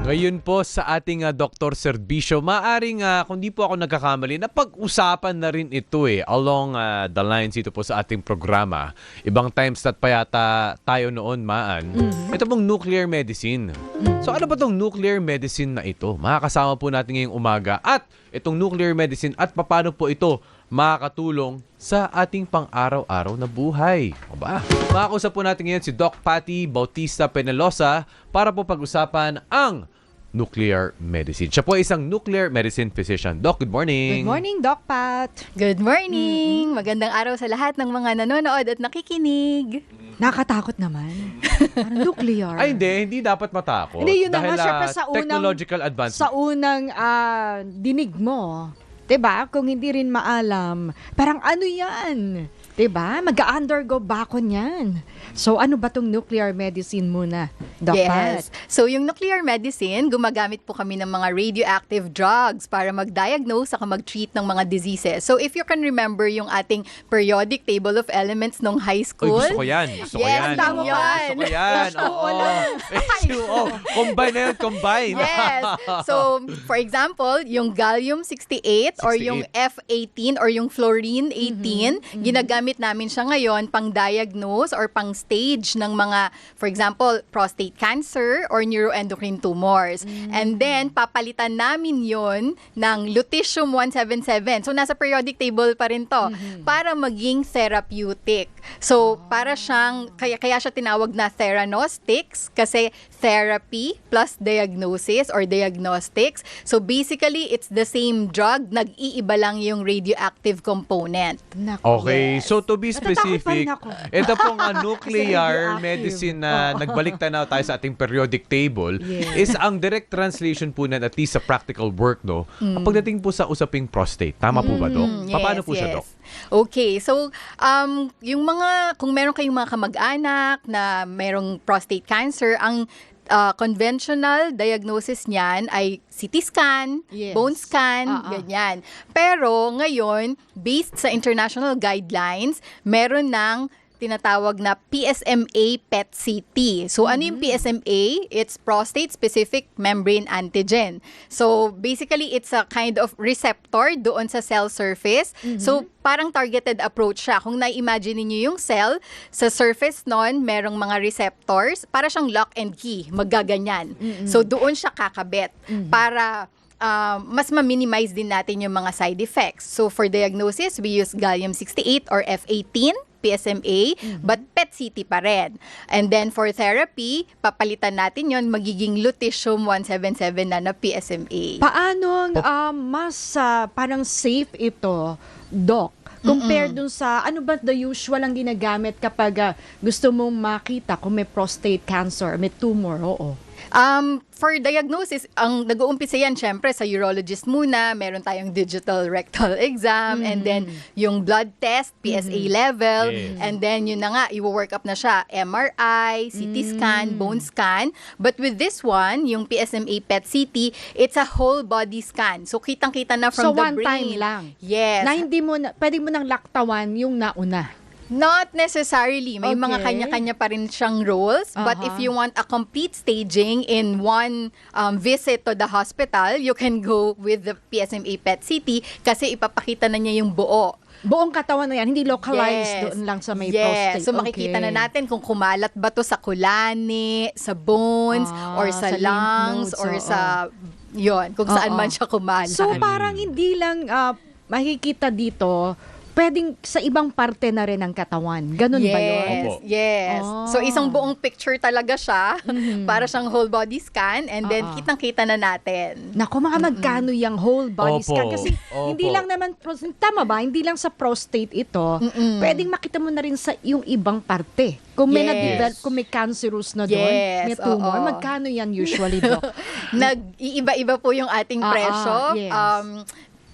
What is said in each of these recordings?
Ngayon po sa ating Dr. Serbisyo, maaring kung di po ako nagkakamali, napag-usapan na rin ito along the lines ito po sa ating programa. Ibang times that pa yata tayo noon, Maan. Ito pong nuclear medicine. So ano ba itong nuclear medicine na ito? Makakasama po natin ngayong umaga at itong nuclear medicine at paano po ito makakatulong sa ating pang-araw-araw na buhay. O ba? Makakausap po natin ngayon si Doc Patty Bautista Penelosa para po pag-usapan ang nuclear medicine. Siya po ay isang nuclear medicine physician. Doc, good morning. Good morning, Doc Pat. Good morning! Magandang araw sa lahat ng mga nanonood at nakikinig. Nakatakot naman. Parang nuclear. Ay, hindi dapat matakot. Hindi, yun na Dahil nga, syempre sa unang, technological advancement. Sa unang dinig mo, 'di ba? Kung hindi rin maalam, parang ano 'yan? 'Di ba? Mag-undergo ba ako niyan? So ano ba tong nuclear medicine muna, Doc Pat? Yes. So yung nuclear medicine, gumagamit po kami ng mga radioactive drugs para mag-diagnose at mag-treat ng mga diseases. So if you can remember yung ating periodic table of elements nung high Uy, school. gusto ko yan. Gusto ko Yes, yan. tama Oo, yan. Gusto ko yan. Oo. H2O. Combine na yun, combine. Yes. So, for example, yung gallium-68 or yung F18 or yung fluorine-18, ginagamit namin siya ngayon pang-diagnose or pang-stage ng mga, for example, prostate cancer or neuroendocrine tumors. And then, papalitan namin yon ng lutetium-177. So, nasa periodic table pa rin to para maging therapeutic. So, para siyang, kaya siya tinawag na theranostics kasi therapy plus diagnosis or diagnostics. So basically, it's the same drug, nag-iiba lang yung radioactive component. Nako. Okay, so to be Natatakot pa rin specific, ako. ito pong nuclear radioactive. medicine na nagbalik tanaw tayo sa ating periodic table is Yes. ang direct translation po na at least sa practical work, no? Ang pagdating po sa usaping prostate. Tama po ba, Doc? Paano po siya, Doc? Okay, so yung mga, kung meron kayong mga kamag-anak na merong prostate cancer, ang conventional diagnosis niyan ay CT scan, Yes. bone scan, ganyan. Pero ngayon, based sa international guidelines, meron ng tinatawag na PSMA PET-CT. So, ano yung PSMA? It's prostate-specific membrane antigen. So, basically, it's a kind of receptor doon sa cell surface. So, parang targeted approach siya. Kung na-imagine niyo yung cell, sa surface nun, merong mga receptors, para siyang lock and key, maggaganyan. So, doon siya kakabit para mas ma-minimize din natin yung mga side effects. So, for diagnosis, we use gallium-68 or F18, PSMA, but PET-CT pa rin. And then for therapy, papalitan natin yon, magiging lutetium-177 na PSMA. Paano mas parang safe ito, Doc? Compare dun sa, ano ba the usual ang ginagamit kapag gusto mong makita kung may prostate cancer, may tumor, oo. For diagnosis, ang nag-uumpisa yan syempre sa urologist muna, meron tayong digital rectal exam, and then yung blood test, PSA level, and then yun na nga, i-work up na siya, MRI, CT scan, bone scan. But with this one, yung PSMA PET-CT, it's a whole body scan. So kitang-kita na from So the one brain. time lang? Yes. Na hindi mo, pwede mo nang laktawan yung nauna? Not necessarily. May mga Okay. kanya-kanya pa rin siyang roles. But if you want a complete staging in one visit to the hospital, you can go with the PSMA PET-CT kasi ipapakita na niya yung buo. Buong katawan na yan, hindi localized doon lang sa may prostate. So makikita na natin kung kumalat ba to sa kulani, sa bones, or sa sa lymph lungs, nodes, or oo. sa, yon, kung saan man siya kumalat. So parang hindi lang makikita dito, pwedeng sa ibang parte na rin ng katawan. Ganun ba yun? Opo. Yes. So isang buong picture talaga siya, para siyang whole body scan, and then kitang-kita na natin. Naku, mga magkano yung whole body Opo. scan? Kasi hindi Opo. lang naman, tama ba? Hindi lang sa prostate ito. Pwedeng makita mo na rin sa yung ibang parte. Kung may Yes. na-develop, kung may cancerous na doon, Yes, may tumor, oo. magkano yan usually, Doc? Nag-iiba-iba po yung ating presyo. Yes.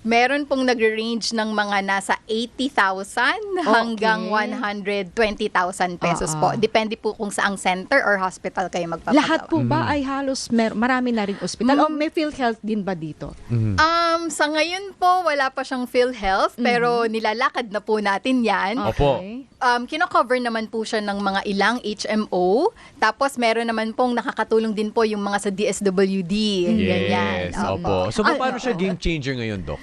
Meron pong nagre-range ng mga nasa 80,000 hanggang 120,000 pesos po. Depende po kung saang center or hospital kayo magpapagawa. Lahat po ba ay halos marami na ring ospital? O may PhilHealth din ba dito? Sa ngayon po, wala pa siyang PhilHealth, pero nilalakad na po natin yan. Opo. kino-cover naman po siya ng mga ilang HMO. Tapos meron naman pong nakakatulong din po yung mga sa DSWD. Ganyan. Yes, opo. So, paano siya game changer ngayon, Doc?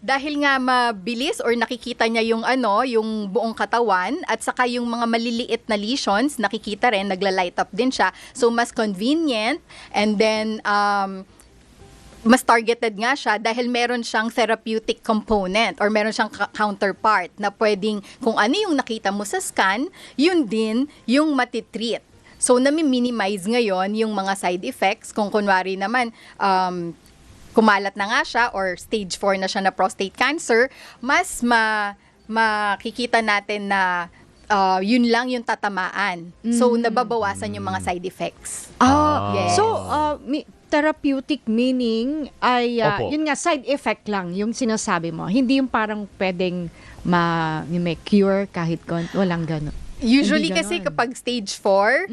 Dahil nga mabilis or nakikita niya yung yung buong katawan at saka yung mga maliliit na lesions, nakikita rin, nagla-light up din siya. So, mas convenient and then mas targeted nga siya dahil meron siyang therapeutic component or meron siyang counterpart na pwedeng kung ano yung nakita mo sa scan, yun din yung matitreat. So, nami-minimize ngayon yung mga side effects. Kung kunwari naman, kumalat na nga siya or stage 4 na siya na prostate cancer, mas makikita natin na yun lang yung tatamaan. So, nababawasan yung mga side effects. Yes. So, therapeutic meaning ay, Opo. yun nga, side effect lang yung sinasabi mo. Hindi yung parang pwedeng may cure kahit walang gano'n. Usually Hindi kasi ganon. kapag stage 4,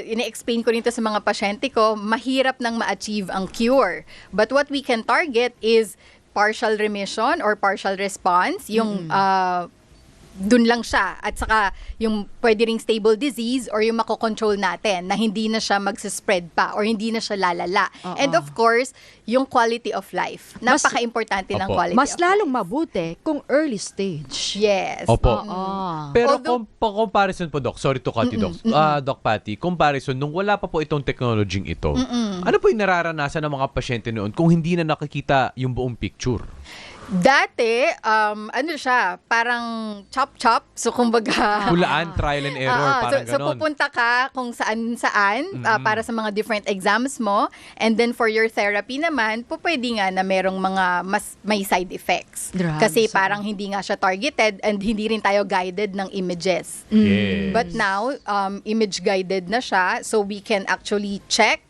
ina-explain ko rin to sa mga pasyente ko, mahirap nang ma-achieve ang cure. But what we can target is partial remission or partial response, yung dun lang siya. At saka yung pwede ring stable disease or yung makokontrol natin na hindi na siya magsispread pa or hindi na siya lalala. Oo. And of course, yung quality of life. Napaka-importante ng Opo. quality Mas of lalong life. mabuti kung early stage. Yes. Opo. Oo. Pero Although- comparison po, Doc, sorry to cut you, Doc. Doc Patty, comparison, nung wala pa po itong technology ito, ano po yung nararanasan ng mga pasyente noon kung hindi na nakikita yung buong picture? Dati, siya, parang chop-chop. So, kumbaga... Hulaan, trial and error, parang so ganon. pupunta ka kung saan-saan para sa mga different exams mo. And then, for your therapy naman, pwede nga na merong mga may side effects. Drugs, Kasi parang hindi nga siya targeted and hindi rin tayo guided ng images. Yes. But now, image-guided na siya. So, we can actually check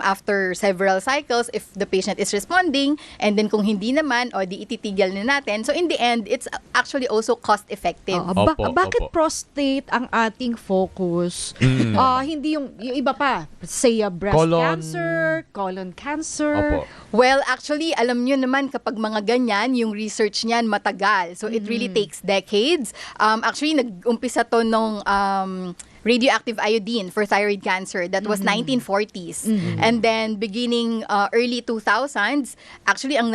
after several cycles if the patient is responding, and then kung hindi naman, di ititigil na natin. So in the end, it's actually also cost-effective. Opo, Bakit opo. prostate ang ating focus? Hindi yung iba pa, say breast Colon. cancer, colon cancer. Opo. Well, actually, alam nyo naman kapag mga ganyan, yung research niyan matagal. So it really takes decades. Actually, nag-umpisa to nung radioactive iodine for thyroid cancer. That was 1940s. And then beginning early 2000s, actually ang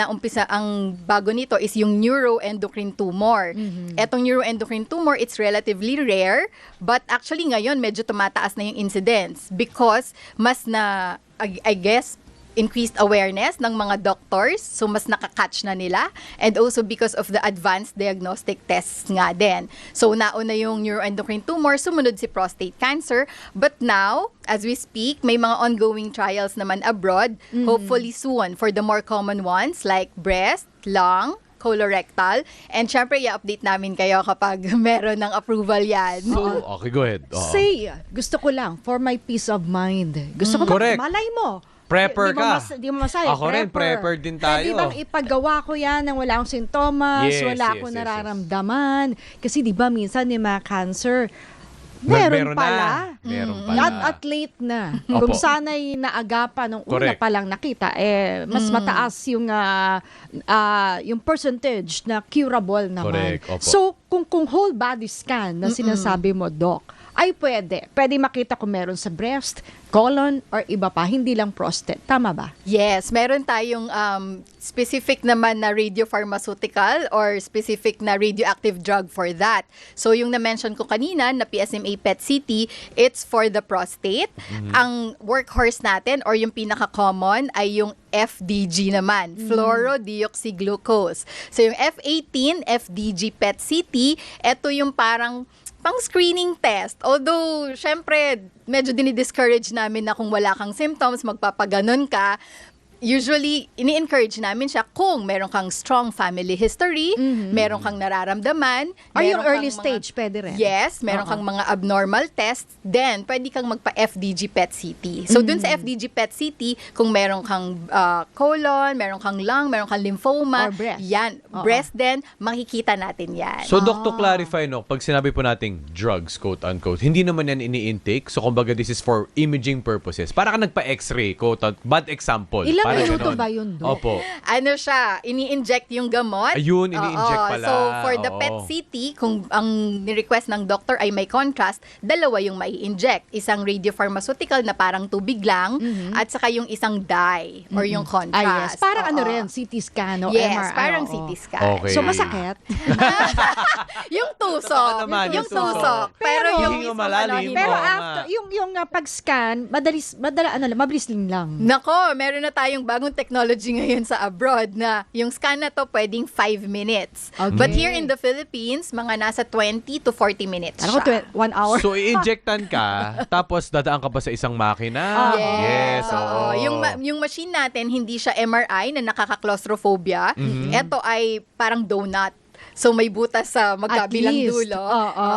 bago nito is yung neuroendocrine tumor. Etong neuroendocrine tumor, it's relatively rare, but actually ngayon medyo tumataas na yung incidence because mas na, I guess, increased awareness ng mga doctors, so mas nakakatch na nila, and also because of the advanced diagnostic tests nga din. So nauna yung neuroendocrine tumor, sumunod si prostate cancer, but now, as we speak, may mga ongoing trials naman abroad, hopefully soon, for the more common ones like breast, lung, colorectal, and syempre i-update namin kayo kapag meron ng approval yan. So, okay, go ahead. Oo. Say, gusto ko lang, for my peace of mind. Gusto ko Correct. malay mo. Prepper ka. Di mo masaya. Ako rin, prepper din tayo. Pwede bang ipagawa ko yan nang wala akong sintomas, Yes, wala yes, akong yes, nararamdaman. Kasi di ba minsan yung mga cancer, meron pala. Meron pala. At late na. Opo. Kung sana'y naagapan nung una Correct. pa lang nakita, mas mataas yung percentage na curable naman. Correct, opo. So, kung whole body scan na sinasabi mo, Doc, ay pwede. Pwede makita kung meron sa breast, colon, or iba pa, hindi lang prostate. Tama ba? Yes, meron tayong specific naman na radiopharmaceutical or specific na radioactive drug for that. So yung na-mention ko kanina na PSMA PET-CT, it's for the prostate. Ang workhorse natin or yung pinaka-common ay yung FDG naman, fluorodeoxyglucose. So yung F18, FDG PET-CT, ito yung parang pang-screening test. Although, syempre, medyo dinidiscourage namin na kung wala kang symptoms, magpapaganon ka. Usually, ini-encourage namin siya kung meron kang strong family history, meron kang nararamdaman, Or meron yung early kang stage, pwede rin. Yes, meron kang mga abnormal tests, then pwede kang magpa-FDG PET-CT. So, dun sa FDG PET-CT, kung meron kang colon, meron kang lung, meron kang lymphoma, Or breast. yan, Oo. breast din, makikita natin yan. So, Doc, to clarify, no, pag sinabi po nating drugs, quote-unquote, hindi naman yan ini-intake. So, kumbaga, this is for imaging purposes. Para ka nagpa-x-ray, quote-unquote, bad example. Ilang Parang Minuto ganon. ba yun, Dok? Opo. Ano siya, ini-inject yung gamot. Ayun, ini-inject Oo. pala. So, for the Oo. PET CT, kung ang ni-request ng doctor ay may contrast, dalawa yung mai-inject. Isang radiopharmaceutical na parang tubig lang, at saka yung isang dye or yung contrast. Yes. Parang ano Oo. rin, CT scan o Yes, MRI. parang oo. CT scan. Okay. So, masakit? Yung Totoo tusok. naman, yung yung tusok. tusok. Pero Pero- yung Hihinga mismo malalim. ano, Pero Oo nga. after, yung pag-scan, mabilis lang. Nako, meron na tayong bagong technology ngayon sa abroad na yung scan na to pwedeng 5 minutes. Okay. But here in the Philippines, mga nasa 20 to 40 minutes Alam ko, siya. 1 hour. So, i-injectan ka, tapos dadaan ka pa sa isang makina. Yes, oo. oo. Yung machine natin, hindi siya MRI na nakaka-claustrophobia. Ito ay parang donut. So, may butas sa magkabilang dulo. Oo.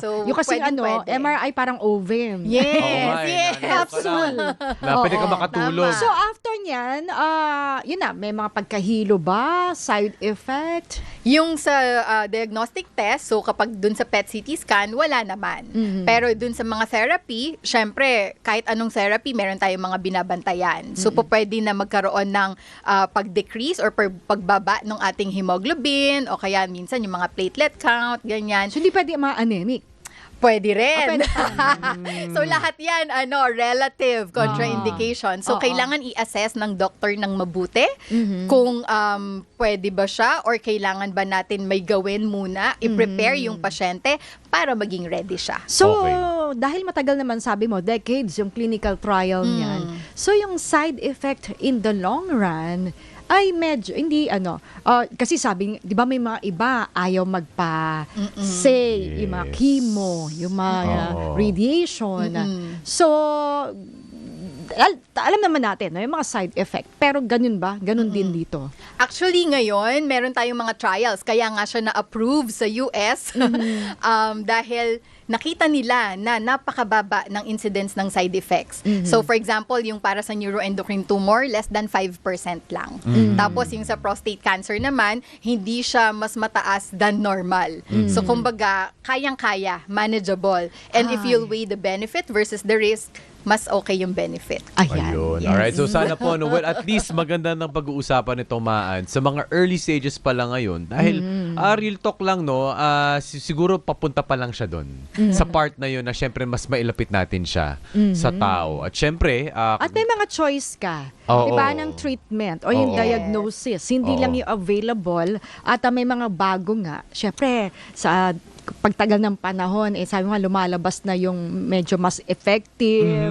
So, yung kasi pwede. MRI parang oven. Yes, Oo nga, yes. inaano ka Capsule. lang. Na pwede ka Oo, makatulog. tama. So after niyan, yun na, may mga pagkahilo ba? Side effect? Yung sa diagnostic test, so kapag dun sa PET CT scan, wala naman. Pero dun sa mga therapy, syempre, kahit anong therapy, meron tayong mga binabantayan. So, pwede na magkaroon ng pag-decrease or pagbaba ng ating hemoglobin o kaya minsan yung mga platelet count, ganyan. So hindi pwede ma-anemic. Pwede rin. pwede. So lahat 'yan relative contraindication. So Oo. kailangan i-assess ng doctor ng mabuti kung pwede ba siya or kailangan ba natin may gawin muna, i-prepare yung pasyente para maging ready siya. So, Okay. dahil matagal naman sabi mo, decades yung clinical trial niyan. So, yung side effect in the long run ay medyo, hindi kasi sabi, di ba may mga iba ayaw magpa-say, yung mga chemo, yung mga Oo. radiation. So, alam naman natin, no, yung mga side effect. Pero ganun ba? Ganun din dito. Actually, ngayon, meron tayong mga trials. Kaya nga siya na-approve sa US dahil nakita nila na napakababa ng incidence ng side effects. So, for example, yung para sa neuroendocrine tumor, less than 5% lang. Tapos, yung sa prostate cancer naman, hindi siya mas mataas than normal. So, kumbaga, kayang-kaya, manageable. And if you'll weigh the benefit versus the risk, mas okay yung benefit. Ayan. Ayun. Yes. Alright, so sana po, no, well, at least maganda ng pag-uusapan nito, Maan, sa mga early stages pa lang ngayon. Dahil, real talk lang, no, siguro papunta pa lang siya doon. Sa part na yun na syempre mas mailapit natin siya sa tao. At syempre, At may mga choice ka. Oo. Diba, ng treatment o yung Oo. diagnosis. Hindi Oo. lang yung available. At may mga bago nga. Syempre, sa pagtagal ng panahon, sabi nga lumalabas na yung medyo mas effective,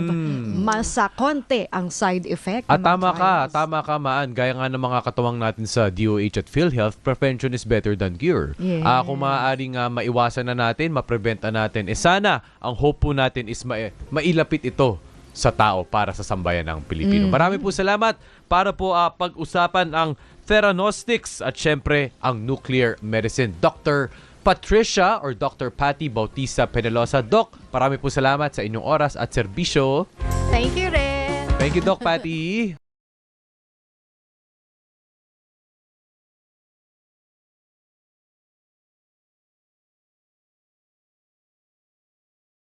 mas konti ang side effect. At ng mga trials. tama ka, Maan. Gaya nga ng mga katuwang natin sa DOH at PhilHealth, prevention is better than cure. Yes. Kung maaaring maiwasan na natin, mapreventa natin, sana ang hope po natin is mailapit ito sa tao para sa sambayan ng Pilipino. Marami po salamat para po pag-usapan ang theranostics at syempre ang nuclear medicine. Dr. Patricia or Dr. Patty Bautista Penelosa. Doc, marami po salamat sa inyong oras at serbisyo. Thank you, Ren. Thank you, Doc Patty.